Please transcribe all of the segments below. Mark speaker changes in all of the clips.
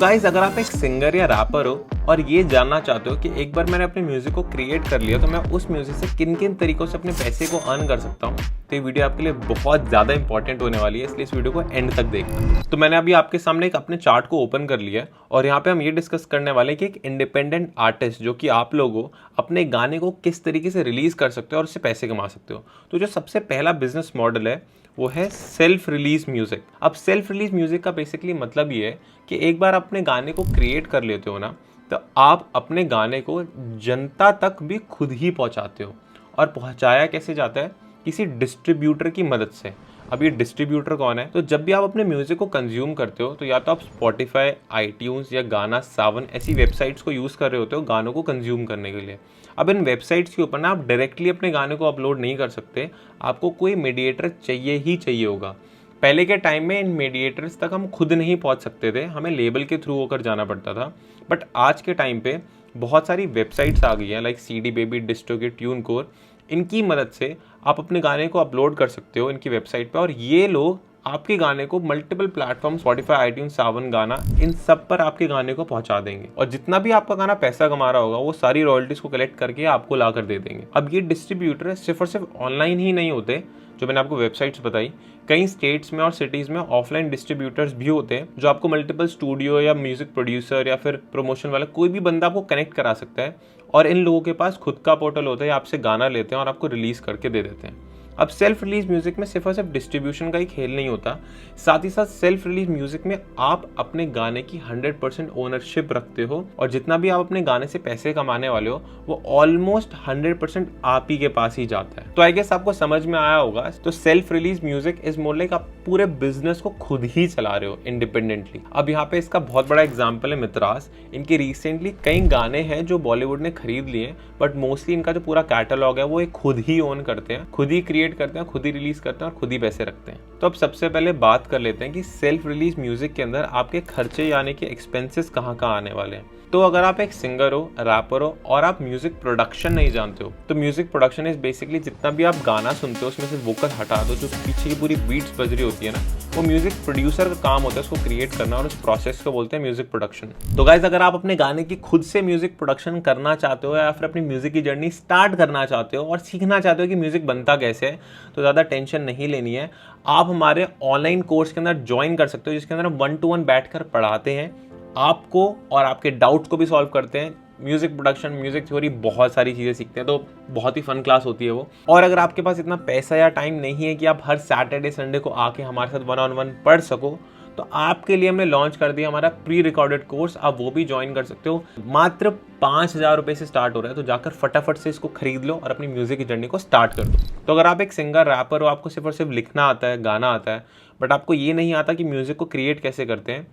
Speaker 1: Guys अगर आप एक सिंगर या रैपर हो और ये जानना चाहते हो कि एक बार मैंने अपने म्यूजिक को क्रिएट कर लिया तो मैं उस म्यूजिक से किन किन तरीकों से अपने पैसे को अर्न कर सकता हूँ, तो ये वीडियो आपके लिए बहुत ज़्यादा इंपॉर्टेंट होने वाली है, इसलिए इस वीडियो को एंड तक देखना। तो मैंने अभी आपके सामने एक अपने चार्ट को ओपन कर लिया है और यहाँ पे हम ये डिस्कस करने वाले हैं कि एक इंडिपेंडेंट आर्टिस्ट जो कि आप लोग हो अपने गाने को किस तरीके से रिलीज कर सकते हो और उससे पैसे कमा सकते हो। तो जो सबसे पहला बिजनेस मॉडल है वो है सेल्फ रिलीज म्यूजिक। अब सेल्फ रिलीज म्यूजिक का बेसिकली मतलब ये है कि एक बार अपने गाने को क्रिएट कर लेते हो ना, तो आप अपने गाने को जनता तक भी खुद ही पहुंचाते हो। और पहुंचाया कैसे जाता है? किसी डिस्ट्रीब्यूटर की मदद से। अब ये डिस्ट्रीब्यूटर कौन है? तो जब भी आप अपने म्यूजिक को कंज्यूम करते हो तो या तो आप स्पॉटिफाई, आईट्यून्स या गाना सावन ऐसी वेबसाइट्स को यूज़ कर रहे होते हो गानों को कंज्यूम करने के लिए। अब इन वेबसाइट्स के ऊपर ना आप डायरेक्टली अपने गाने को अपलोड नहीं कर सकते, आपको कोई मीडिएटर चाहिए ही चाहिए होगा। पहले के टाइम में इन मीडिएटर्स तक हम खुद नहीं पहुंच सकते थे, हमें लेबल के थ्रू होकर जाना पड़ता था। बट आज के टाइम पे बहुत सारी वेबसाइट्स आ गई हैं लाइक CD Baby, डिस्ट्रोकिड, ट्यूनकोर। इनकी मदद से आप अपने गाने को अपलोड कर सकते हो इनकी वेबसाइट पे और ये लोग आपके गाने को मल्टीपल प्लेटफॉर्म, स्पॉटिफाई, आईट्यून्स, सावन, गाना, इन सब पर आपके गाने को पहुंचा देंगे और जितना भी आपका गाना पैसा कमा रहा होगा वो सारी रॉयल्टीज को कलेक्ट करके आपको ला कर दे देंगे। अब ये डिस्ट्रीब्यूटर सिर्फ और सिर्फ ऑनलाइन ही नहीं होते, जो मैंने आपको वेबसाइट्स बताई, कई स्टेट्स में और सिटीज़ में ऑफलाइन डिस्ट्रीब्यूटर्स भी होते हैं जो आपको मल्टीपल स्टूडियो या म्यूजिक प्रोड्यूसर या फिर प्रमोशन वाला कोई भी बंदा आपको कनेक्ट करा सकता है। और इन लोगों के पास खुद का पोर्टल होता है, आपसे गाना लेते हैं और आपको रिलीज़ करके दे देते हैं। अब सेल्फ रिलीज म्यूजिक में सिर्फ और सिर्फ डिस्ट्रीब्यूशन का ही खेल नहीं होता, साथ ही साथ सेल्फ रिलीज म्यूजिक में आप अपने गाने की 100% ओनरशिप रखते हो और जितना भी आप अपने गाने से पैसे कमाने वाले हो वो ऑलमोस्ट 100% आप ही के पास ही जाता है। तो आई गेस आपको समझ में आया होगा। तो self release music is more like आप पूरे बिजनेस को खुद ही चला रहे हो इंडिपेंडेंटली। अब यहाँ पे इसका बहुत बड़ा एग्जाम्पल है मित्रास। इनके रिसेंटली कई गाने हैं जो बॉलीवुड ने खरीद लिए, बट मोस्टली इनका जो पूरा कैटलॉग है वो एक खुद ही ओन करते हैं, खुद ही क्रिएट करते हैं, खुद ही रिलीज करते हैं और खुद ही पैसे रखते हैं। तो अब सबसे पहले बात कर लेते हैं कि सेल्फ रिलीज म्यूजिक के अंदर आपके खर्चे यानी कि एक्सपेंसेस कहाँ कहाँ आने वाले हैं। तो अगर आप एक सिंगर हो, रैपर हो और आप म्यूजिक प्रोडक्शन नहीं जानते हो, तो म्यूजिक प्रोडक्शन इज बेसिकली जितना भी आप गाना सुनते हो उसमें से वोकल हटा दो, जो पीछे की पूरी बीट्स बज रही होती है ना, वो म्यूजिक प्रोड्यूसर का काम होता है उसको क्रिएट करना और उस प्रोसेस को बोलते हैं म्यूजिक प्रोडक्शन। तो गाइज अगर आप अपने गाने की खुद से म्यूजिक प्रोडक्शन करना चाहते हो या फिर अपनी म्यूजिक की जर्नी स्टार्ट करना चाहते हो और सीखना चाहते हो कि म्यूजिक बनता कैसे है, तो ज़्यादा टेंशन नहीं लेनी है। आप हमारे ऑनलाइन कोर्स के अंदर ज्वाइन कर सकते हो जिसके अंदर हम 1-to-1 बैठकर पढ़ाते हैं आपको और आपके डाउट्स को भी सॉल्व करते हैं। म्यूजिक प्रोडक्शन, म्यूजिक थ्योरी, बहुत सारी चीज़ें सीखते हैं, तो बहुत ही फन क्लास होती है वो। और अगर आपके पास इतना पैसा या टाइम नहीं है कि आप हर सैटरडे संडे को आके हमारे साथ 1-on-1 पढ़ सको, तो आपके लिए हमने लॉन्च कर दिया हमारा प्री रिकॉर्डेड कोर्स। आप वो भी ज्वाइन कर सकते हो, मात्र 5,000 रुपये से स्टार्ट हो रहा है। तो जाकर फटाफट से इसको खरीद लो और अपनी म्यूजिक की जर्नी को स्टार्ट कर दो। तो अगर आप एक सिंगर, रैपर हो, आपको सिर्फ और सिर्फ लिखना आता है, गाना आता है, बट आपको ये नहीं आता कि म्यूजिक को क्रिएट कैसे करते हैं,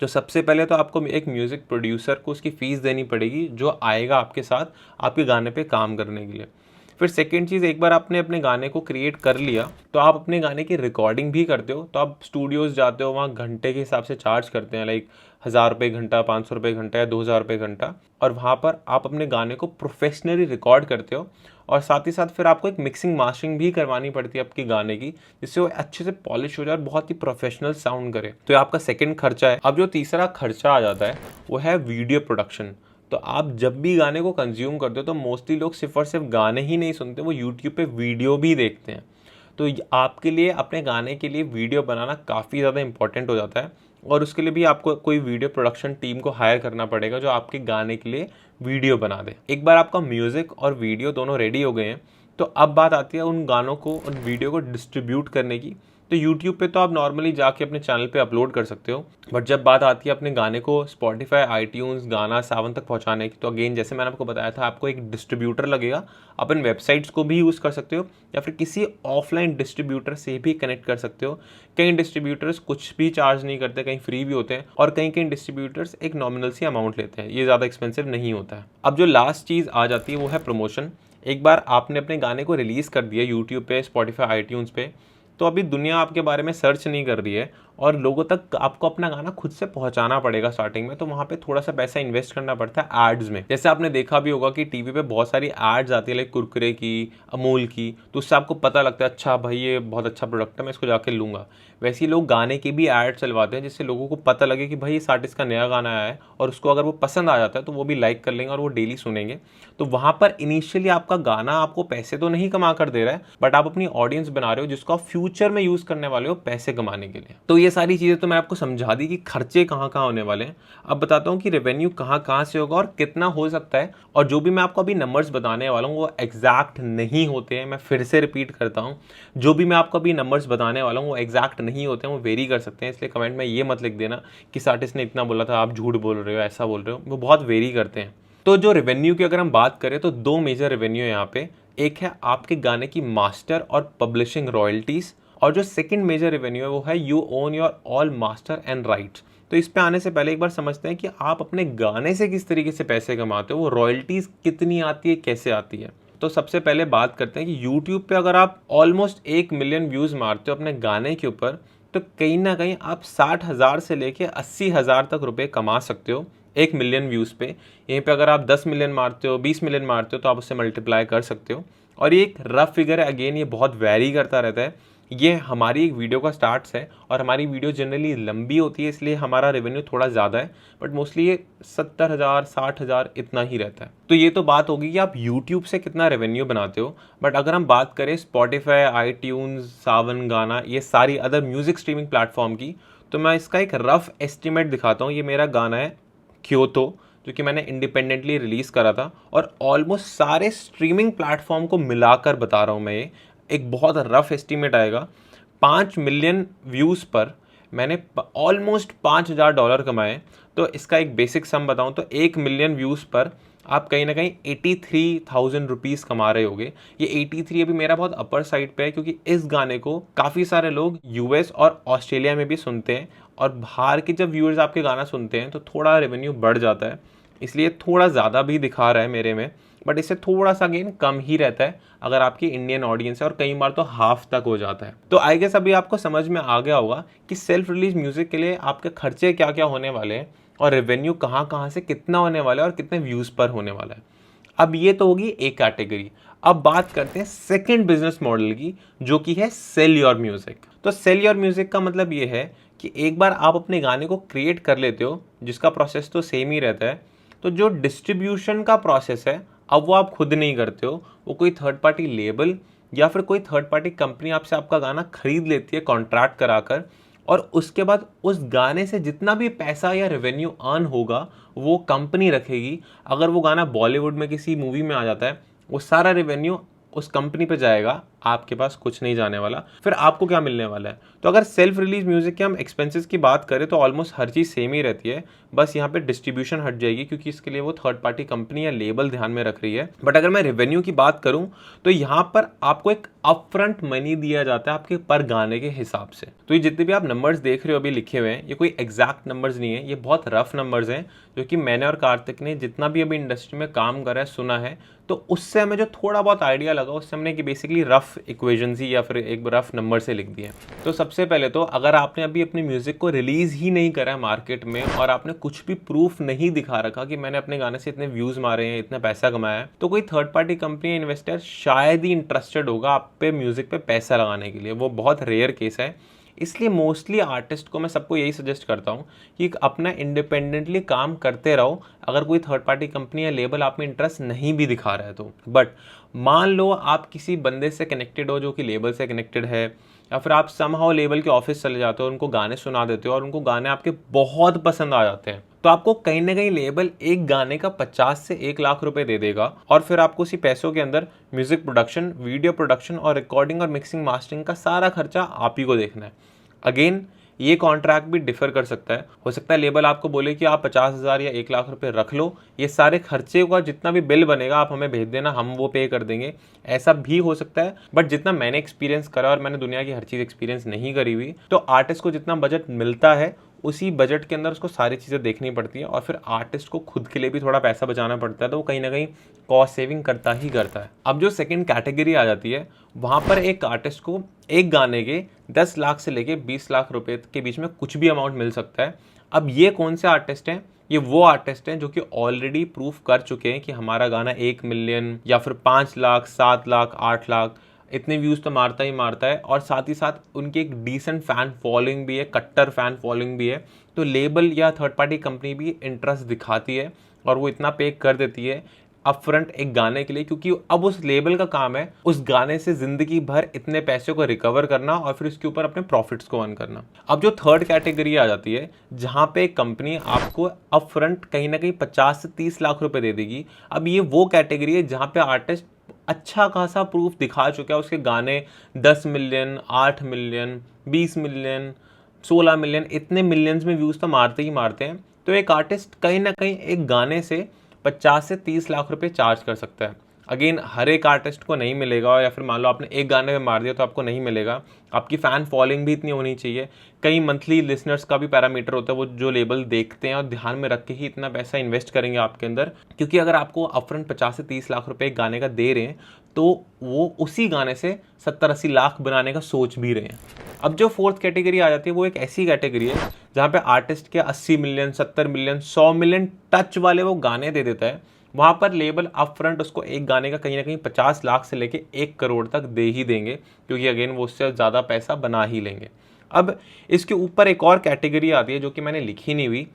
Speaker 1: तो सबसे पहले तो आपको एक म्यूज़िक प्रोड्यूसर को उसकी फ़ीस देनी पड़ेगी जो आएगा आपके साथ आपके गाने पे काम करने के लिए। फिर सेकेंड चीज़, एक बार आपने अपने गाने को क्रिएट कर लिया तो आप अपने गाने की रिकॉर्डिंग भी करते हो, तो आप स्टूडियोज़ जाते हो, वहाँ घंटे के हिसाब से चार्ज करते हैं, लाइक 1,000 रुपये घंटा, 500 रुपये घंटा या 2,000 रुपये घंटा, और वहाँ पर आप अपने गाने को प्रोफेशनली रिकॉर्ड करते हो और साथ ही साथ फिर आपको एक मिक्सिंग मास्टरिंग भी करवानी पड़ती है आपके गाने की, जिससे वो अच्छे से पॉलिश हो जाए और बहुत ही प्रोफेशनल साउंड करे। तो ये आपका सेकंड खर्चा है। अब जो तीसरा खर्चा आ जाता है वो है वीडियो प्रोडक्शन। तो आप जब भी गाने को कंज्यूम करते हो तो मोस्टली लोग सिर्फ और सिर्फ गाने ही नहीं सुनते, वो यूट्यूब पे वीडियो भी देखते हैं। तो आपके लिए अपने गाने के लिए वीडियो बनाना काफ़ी ज़्यादा इंपॉर्टेंट हो जाता है और उसके लिए भी आपको कोई वीडियो प्रोडक्शन टीम को हायर करना पड़ेगा जो आपके गाने के लिए वीडियो बना दे। एक बार आपका म्यूज़िक और वीडियो दोनों रेडी हो गए हैं तो अब बात आती है उन गानों को, उन वीडियो को डिस्ट्रीब्यूट करने की। तो YouTube पे तो आप नॉर्मली जाके अपने चैनल पे अपलोड कर सकते हो, बट जब बात आती है अपने गाने को Spotify, आईट्यून्स, गाना, सावन तक पहुंचाने की, तो अगेन जैसे मैंने आपको बताया था, आपको एक डिस्ट्रीब्यूटर लगेगा। अपन वेबसाइट्स को भी यूज़ कर सकते हो या फिर किसी ऑफलाइन डिस्ट्रीब्यूटर से भी कनेक्ट कर सकते हो। कई डिस्ट्रीब्यूटर्स कुछ भी चार्ज नहीं करते, कहीं फ्री भी होते हैं और कई डिस्ट्रीब्यूटर्स एक नॉमिनल सी अमाउंट लेते हैं, ये ज़्यादा एक्सपेंसिव नहीं होता है। अब जो लास्ट चीज़ आ जाती है वो है प्रमोशन। एक बार आपने अपने गाने को रिलीज़ कर दिया यूट्यूब पे, Spotify, आईट्यून्स पे, तो अभी दुनिया आपके बारे में सर्च नहीं कर रही है और लोगों तक आपको अपना गाना खुद से पहुंचाना पड़ेगा स्टार्टिंग में। तो वहाँ पे थोड़ा सा पैसा इन्वेस्ट करना पड़ता है एड्स में। जैसे आपने देखा भी होगा कि टीवी पे बहुत सारी एड्स आती है, लाइक कुरकुरे की, अमूल की, तो उससे आपको पता लगता है अच्छा भाई ये बहुत अच्छा प्रोडक्ट है, मैं इसको जाके लूँगा। वैसे ही लोग गाने की भी ऐड चलवाते हैं जिससे लोगों को पता लगे कि भाई इस आर्टिस्ट का नया गाना आया है, और उसको अगर वो पसंद आ जाता है तो वो भी लाइक कर लेंगे और वो डेली सुनेंगे। तो वहाँ पर इनिशियली आपका गाना आपको पैसे तो नहीं कमा कर दे रहा है, बट आप अपनी ऑडियंस बना रहे हो जिसको आप फ्यूचर में यूज़ करने वाले हो पैसे कमाने के लिए। तो ये सारी चीज़ें तो मैं आपको समझा दी कि खर्चे कहाँ कहाँ होने वाले हैं। अब बताता हूँ कि रेवेन्यू कहाँ कहाँ से होगा और कितना हो सकता है। और जो भी मैं आपको अभी नंबर्स बताने वाला हूँ वो एग्जैक्ट नहीं होते हैं, मैं फिर से रिपीट करता हूँ, जो भी मैं आपको अभी नंबर्स बताने वाला हूँ वो एग्जैक्ट नहीं होते हैं, वो वेरी कर सकते हैं। इसलिए कमेंट में ये मत लिख देना कि इस आर्टिस्ट ने इतना बोला था, आप झूठ बोल रहे हो, ऐसा बोल रहे हो, वो बहुत वेरी करते हैं। तो जो रेवेन्यू की अगर हम बात करें तो दो मेजर रेवेन्यू है यहाँ पे। एक है आपके गाने की मास्टर और पब्लिशिंग रॉयल्टीज, और जो सेकंड मेजर रेवेन्यू है वो है you own your all master and rights. तो इस पे आने से पहले एक बार समझते हैं कि आप अपने गाने से किस तरीके से पैसे कमाते हो, वो रॉयल्टीज कितनी आती है, कैसे आती है। तो सबसे पहले बात करते हैं कि YouTube पे अगर आप ऑलमोस्ट 1 मिलियन व्यूज़ मारते हो अपने गाने के ऊपर, तो कहीं ना कहीं आप 60,000 से लेके 80,000 तक रुपए कमा सकते हो 1 मिलियन व्यूज़ पे। यहीं पे अगर आप 10 मिलियन मारते हो, 20 मिलियन मारते हो, तो आप उससे मल्टीप्लाई कर सकते हो। और ये एक रफ फिगर है, अगेन ये बहुत वेरी करता रहता है। ये हमारी एक वीडियो का स्टार्ट्स है और हमारी वीडियो जनरली लंबी होती है, इसलिए हमारा रेवेन्यू थोड़ा ज़्यादा है, बट मोस्टली ये 70,000 60,000 इतना ही रहता है। तो ये तो बात होगी कि आप यूट्यूब से कितना रेवेन्यू बनाते हो। बट अगर हम बात करें स्पॉटिफाई, आईट्यून्स, सावन, गाना, ये सारी अदर म्यूजिक स्ट्रीमिंग प्लेटफॉर्म की, तो मैं इसका एक रफ एस्टिमेट दिखाता हूँ। ये मेरा गाना है क्योतो, जो कि मैंने इंडिपेंडेंटली रिलीज़ करा था, और ऑलमोस्ट सारे स्ट्रीमिंग प्लेटफॉर्म को मिलाकर बता रहा हूँ मैं, ये एक बहुत रफ एस्टीमेट आएगा। 5 मिलियन व्यूज़ पर मैंने ऑलमोस्ट $5,000 कमाए। तो इसका एक बेसिक सम बताऊं तो 1 मिलियन व्यूज़ पर आप कहीं ना कहीं 83,000 रुपीज़ कमा रहे होगे। ये 83 अभी मेरा बहुत अपर साइड पे है, क्योंकि इस गाने को काफ़ी सारे लोग यूएस और ऑस्ट्रेलिया में भी सुनते हैं, और बाहर के जब व्यूअर्स आपके गाना सुनते हैं तो थोड़ा रेवेन्यू बढ़ जाता है, इसलिए थोड़ा ज़्यादा भी दिखा रहा है मेरे में। बट इससे थोड़ा सा गेन कम ही रहता है अगर आपकी इंडियन ऑडियंस है, और कई बार तो हाफ तक हो जाता है। तो आई गेस अभी आपको समझ में आ गया होगा कि सेल्फ रिलीज म्यूजिक के लिए आपके खर्चे क्या क्या होने वाले हैं, और रेवेन्यू कहाँ कहाँ से कितना होने वाला है, और कितने व्यूज़ पर होने वाला है। अब ये तो होगी एक कैटेगरी। अब बात करते हैं सेकंड बिजनेस मॉडल की, जो कि है सेल योर म्यूजिक। तो सेल योर म्यूजिक का मतलब ये है कि एक बार आप अपने गाने को क्रिएट कर लेते हो, जिसका प्रोसेस तो सेम ही रहता है, तो जो डिस्ट्रीब्यूशन का प्रोसेस है अब वो आप खुद नहीं करते हो, वो कोई थर्ड पार्टी लेबल या फिर कोई थर्ड पार्टी कंपनी आपसे आपका गाना खरीद लेती है कॉन्ट्रैक्ट कराकर, और उसके बाद उस गाने से जितना भी पैसा या रेवेन्यू अर्न होगा वो कंपनी रखेगी। अगर वो गाना बॉलीवुड में किसी मूवी में आ जाता है, वो सारा रेवेन्यू उस कंपनी पे जाएगा, आपके पास कुछ नहीं जाने वाला। फिर आपको क्या मिलने वाला है? तो अगर सेल्फ रिलीज म्यूजिक के हम एक्सपेंसेस की बात करें तो ऑलमोस्ट हर चीज़ सेम ही रहती है, बस यहाँ पे डिस्ट्रीब्यूशन हट जाएगी, क्योंकि इसके लिए वो थर्ड पार्टी कंपनी या लेबल ध्यान में रख रही है। बट अगर मैं रेवेन्यू की बात करूँ तो यहाँ पर आपको एक अपफ्रंट मनी दिया जाता है आपके पर गाने के हिसाब से। तो ये जितने भी आप नंबर्स देख रहे हो अभी लिखे हुए हैं, ये कोई एग्जैक्ट नंबर्स नहीं है, ये बहुत रफ नंबर्स हैं, जो कि मैंने और कार्तिक ने जितना भी अभी इंडस्ट्री में काम करा है, सुना है, तो उससे हमें जो थोड़ा बहुत आइडिया लगा उससे हमने कि बेसिकली रफ इक्वेशंस ही या फिर एक रफ नंबर से लिख दिए। तो सबसे पहले तो अगर आपने अभी अपनी म्यूजिक को रिलीज ही नहीं करा है मार्केट में, और आपने कुछ भी प्रूफ नहीं दिखा रखा कि मैंने अपने गाने से इतने व्यूज मारे हैं, इतना पैसा कमाया है, तो कोई थर्ड पार्टी कंपनी इन्वेस्टर शायद ही इंटरेस्टेड होगा आप पे म्यूजिक पे पैसा लगाने के लिए। वो बहुत रेयर केस है। इसलिए मोस्टली आर्टिस्ट को मैं सबको यही सजेस्ट करता हूँ कि अपना इंडिपेंडेंटली काम करते रहो, अगर कोई थर्ड पार्टी कंपनी या लेबल आप में इंटरेस्ट नहीं भी दिखा रहा है तो। बट मान लो आप किसी बंदे से कनेक्टेड हो जो कि लेबल से कनेक्टेड है, या फिर आप समहाउ लेबल के ऑफिस चले जाते हो, उनको गाने सुना देते हो और उनको गाने आपके बहुत पसंद आ जाते हैं, तो आपको कहीं ना कहीं लेबल एक गाने का 50 से 1 लाख रुपए दे देगा, और फिर आपको उसी पैसों के अंदर म्यूजिक प्रोडक्शन, वीडियो प्रोडक्शन और रिकॉर्डिंग और मिक्सिंग मास्टरिंग का सारा खर्चा आप ही को देखना है। अगेन ये कॉन्ट्रैक्ट भी डिफर कर सकता है, हो सकता है लेबल आपको बोले कि आप 50,000 या 1 लाख रुपए रख लो, ये सारे खर्चे का जितना भी बिल बनेगा आप हमें भेज देना, हम वो पे कर देंगे, ऐसा भी हो सकता है। बट जितना मैंने एक्सपीरियंस करा, और मैंने दुनिया की हर चीज़ एक्सपीरियंस नहीं करी हुई, तो आर्टिस्ट को जितना बजट मिलता है उसी बजट के अंदर उसको सारी चीज़ें देखनी पड़ती है और फिर आर्टिस्ट को खुद के लिए भी थोड़ा पैसा बचाना पड़ता है, तो वो कहीं ना कहीं कॉस्ट सेविंग करता ही करता है। अब जो सेकंड कैटेगरी आ जाती है, वहाँ पर एक आर्टिस्ट को एक गाने के 10 लाख से लेके 20 लाख रुपए के बीच में कुछ भी अमाउंट मिल सकता है। अब ये कौन से आर्टिस्ट हैं? ये वो आर्टिस्ट हैं जो कि ऑलरेडी प्रूफ कर चुके हैं कि हमारा गाना 1 मिलियन या फिर 5 लाख, 7 लाख, 8 लाख इतने व्यूज़ तो मारता ही मारता है, और साथ ही साथ उनकी एक डिसेंट फैन फॉलोइंग भी है, कट्टर फैन फॉलोइंग भी है। तो लेबल या थर्ड पार्टी कंपनी भी इंटरेस्ट दिखाती है और वो इतना पे कर देती है अपफ्रंट एक गाने के लिए, क्योंकि अब उस लेबल का काम है उस गाने से जिंदगी भर इतने पैसे को रिकवर करना और फिर उसके ऊपर अपने प्रॉफिट्स को अर्न करना। अब जो थर्ड कैटेगरी आ जाती है, जहां पे कंपनी आपको अपफ्रंट कहीं ना कहीं 50 से 30 लाख रुपए दे देगी। अब ये वो कैटेगरी है जहां पे आर्टिस्ट अच्छा खासा प्रूफ दिखा चुका है, उसके गाने 10 मिलियन, 8 मिलियन, 20 मिलियन, 16 मिलियन, इतने मिलियंस में व्यूज़ तो मारते ही मारते हैं। तो एक आर्टिस्ट कहीं ना कहीं एक गाने से 50 से 30 लाख रुपए चार्ज कर सकता है। अगेन हर एक आर्टिस्ट को नहीं मिलेगा, या फिर मान लो आपने एक गाने में मार दिया तो आपको नहीं मिलेगा। आपकी फ़ैन फॉलोइंग भी इतनी होनी चाहिए। कई मंथली लिसनर्स का भी पैरामीटर होता है, वो जो लेबल देखते हैं और ध्यान में रख के ही इतना पैसा इन्वेस्ट करेंगे आपके अंदर। क्योंकि अगर आपको अपफ्रंट 50 से 30 लाख रुपए एक गाने का दे रहे हैं, तो वो उसी गाने से 70-80 लाख बनाने का सोच भी रहे हैं। अब जो फोर्थ कैटेगरी आ जाती है, वो एक ऐसी कैटेगरी है जहाँ पे आर्टिस्ट के 80 मिलियन, 70 मिलियन, 100 मिलियन टच वाले वो गाने दे देता है। वहाँ पर लेबल अपफ्रंट उसको एक गाने का कहीं ना कहीं 50 लाख से लेके 1 करोड़ तक दे ही देंगे, क्योंकि अगेन वो उससे ज़्यादा पैसा बना ही लेंगे। अब इसके ऊपर एक और कैटेगरी आती है जो कि मैंने लिखी नहीं हुई,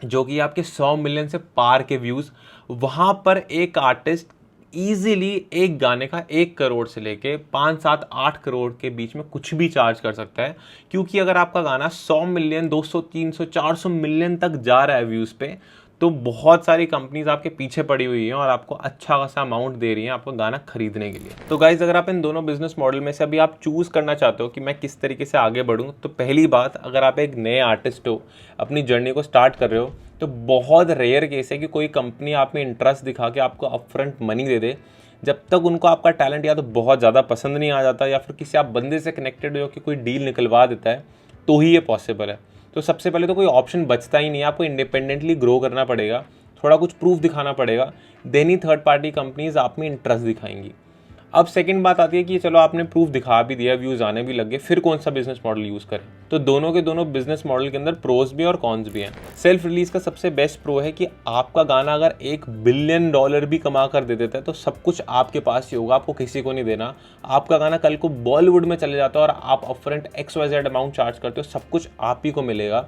Speaker 1: जो कि आपके 100 मिलियन से पार के व्यूज़। वहाँ पर एक आर्टिस्ट ईजिली एक गाने का 1 करोड़ से लेके 5, 7, 8 करोड़ के बीच में कुछ भी चार्ज कर सकता है। क्योंकि अगर आपका गाना 100 मिलियन, 200, 300, 400 मिलियन तक जा रहा है व्यूज़ पे, तो बहुत सारी कंपनीज आपके पीछे पड़ी हुई हैं और आपको अच्छा खासा अमाउंट दे रही हैं आपको गाना खरीदने के लिए। तो गाइज, अगर आप इन दोनों बिजनेस मॉडल में से अभी आप चूज़ करना चाहते हो कि मैं किस तरीके से आगे बढ़ूँ, तो पहली बात, अगर आप एक नए आर्टिस्ट हो, अपनी जर्नी को स्टार्ट कर रहे हो, तो बहुत रेयर केस है कि कोई कंपनी आप में इंटरेस्ट दिखा के आपको अपफ्रंट मनी दे दे। जब तक उनको आपका टैलेंट या तो बहुत ज़्यादा पसंद नहीं आ जाता, या फिर किसी आप बंदे से कनेक्टेड हो कि कोई डील निकलवा देता है, तो ही ये पॉसिबल है। तो सबसे पहले तो कोई ऑप्शन बचता ही नहीं है, आपको इंडिपेंडेंटली ग्रो करना पड़ेगा, थोड़ा कुछ प्रूफ दिखाना पड़ेगा, देन ही थर्ड पार्टी कंपनीज आप में इंटरेस्ट दिखाएंगी। अब सेकंड बात आती है कि चलो आपने प्रूफ दिखा भी दिया, व्यूज़ आने भी लग गए, फिर कौन सा बिजनेस मॉडल यूज़ करें। तो दोनों के दोनों बिजनेस मॉडल के अंदर प्रोज भी और कॉन्स भी हैं। सेल्फ रिलीज का सबसे बेस्ट प्रो है कि आपका गाना अगर $1 बिलियन भी कमा कर दे देता है, तो सब कुछ आपके पास ही होगा, आपको किसी को नहीं देना। आपका गाना कल को बॉलीवुड में चले जाता है और आप अपफ्रंट XYZ अमाउंट चार्ज करते हो, सब कुछ आप ही को मिलेगा।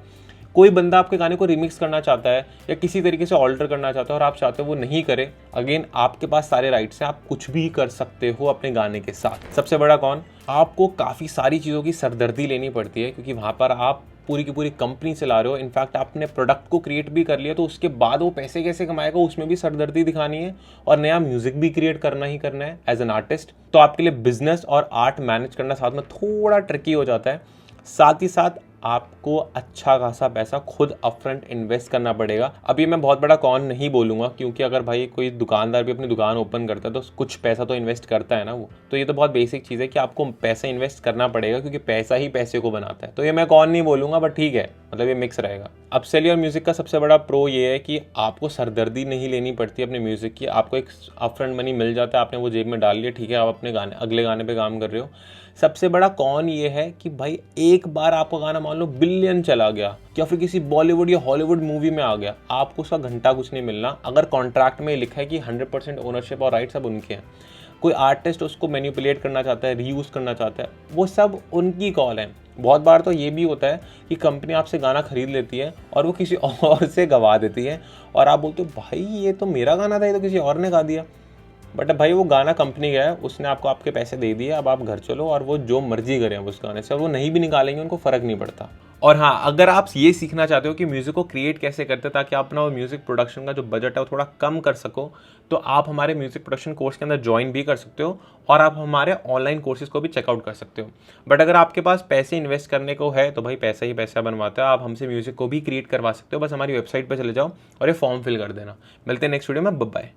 Speaker 1: कोई बंदा आपके गाने को रिमिक्स करना चाहता है या किसी तरीके से ऑल्टर करना चाहता है और आप चाहते हो वो नहीं करे, अगेन आपके पास सारे राइट्स हैं, आप कुछ भी कर सकते हो अपने गाने के साथ। सबसे बड़ा कौन, आपको काफ़ी सारी चीज़ों की सरदर्दी लेनी पड़ती है, क्योंकि वहाँ पर आप पूरी की पूरी कंपनी चला रहे हो। इनफैक्ट आपने प्रोडक्ट को क्रिएट भी कर लिया, तो उसके बाद वो पैसे कैसे कमाएगा उसमें भी सरदर्दी दिखानी है, और नया म्यूजिक भी क्रिएट करना ही करना है एज एन आर्टिस्ट। तो आपके लिए बिजनेस और आर्ट मैनेज करना साथ में थोड़ा ट्रिकी हो जाता है। साथ ही साथ आपको अच्छा खासा पैसा खुद अपफ्रंट इन्वेस्ट करना पड़ेगा। अभी मैं बहुत बड़ा कॉन नहीं बोलूँगा, क्योंकि अगर भाई कोई दुकानदार भी अपनी दुकान ओपन करता है तो कुछ पैसा तो इन्वेस्ट करता है ना वो। तो ये तो बहुत बेसिक चीज़ है कि आपको पैसा इन्वेस्ट करना पड़ेगा, क्योंकि पैसा ही पैसे को बनाता है। तो ये मैं कॉन नहीं बोलूँगा, बट ठीक है, मतलब ये मिक्स रहेगा। अपसेल और म्यूज़िक का सबसे बड़ा प्रो ये है कि आपको सरदर्दी नहीं लेनी पड़ती अपने म्यूज़िक की। आपको एक अपफ्रंट मनी मिल जाता है, आपने वो जेब में डाल लिया, ठीक है, आप अपने गाने अगले गाने पे काम कर रहे हो। सबसे बड़ा कौन ये है कि भाई एक बार आपका गाना मान लो बिलियन चला गया, या फिर किसी बॉलीवुड या हॉलीवुड मूवी में आ गया, आपको उसका घंटा कुछ नहीं मिलना, अगर कॉन्ट्रैक्ट में लिखा है कि 100% ओनरशिप और राइट सब उनके हैं। कोई आर्टिस्ट उसको मैनिपुलेट करना चाहता है, रीयूज़ करना चाहता है, वो सब उनकी कॉल है। बहुत बार तो ये भी होता है कि कंपनी आपसे गाना खरीद लेती है और वो किसी और से गवा देती है, और आप बोलते हो भाई ये तो मेरा गाना था, ये तो किसी और ने गा दिया। बट भाई वो गाना कंपनी का है, उसने आपको आपके पैसे दे दिए, अब आप घर चलो और वो जो मर्जी करें उस गाने से, और वो नहीं भी निकालेंगे, उनको फ़र्क नहीं पड़ता। और हाँ, अगर आप ये सीखना चाहते हो कि म्यूज़िक को क्रिएट कैसे करते हैं ताकि आप अपना वो म्यूज़िक प्रोडक्शन का जो बजट है वो थोड़ा कम कर सको, तो आप हमारे म्यूज़िक प्रोडक्शन कोर्स के अंदर ज्वाइन भी कर सकते हो, और आप हमारे ऑनलाइन कोर्सेज को भी चेकआउट कर सकते हो। बट अगर आपके पास पैसे इन्वेस्ट करने को है तो भाई पैसा ही पैसा बनवाता है, आप हमसे म्यूज़िक को भी क्रिएट करवा सकते हो। बस हमारी वेबसाइट पर चले जाओ और ये फॉर्म फिल कर देना। मिलते हैं नेक्स्ट वीडियो में, बाय बाय।